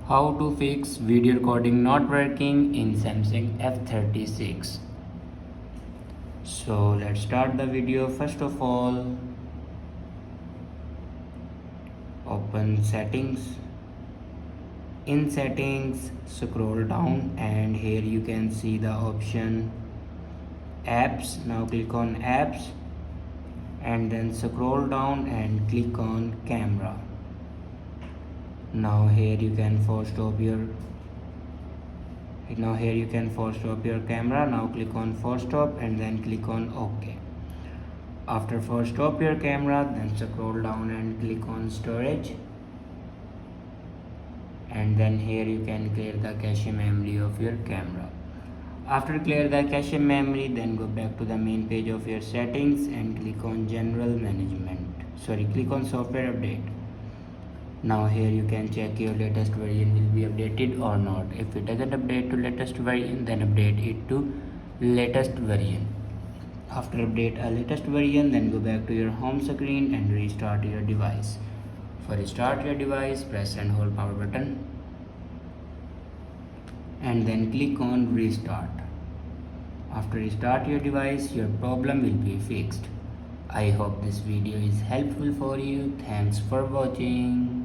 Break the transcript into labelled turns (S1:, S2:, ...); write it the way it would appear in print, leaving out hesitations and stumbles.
S1: How to fix video recording not working in Samsung F36. So let's start the video. First of all, open settings. In settings, scroll down and here you can see the option apps. Now click on apps and then scroll down and click on camera. Now here you can force stop your camera. Now click on force stop and then click on OK. After force stop your camera, then scroll down and click on storage, and then here you can clear the cache memory of your camera. After clear the cache memory, then go back to the main page of your settings and click on click on software update. Now here you can check your latest version will be updated or not. If it doesn't update to latest version, then update it to latest version. After update a latest version, then go back to your home screen and restart your device. For restart your device, press and hold power button and then click on restart. After restart your device, your problem will be fixed. I hope this video is helpful for you. Thanks for watching.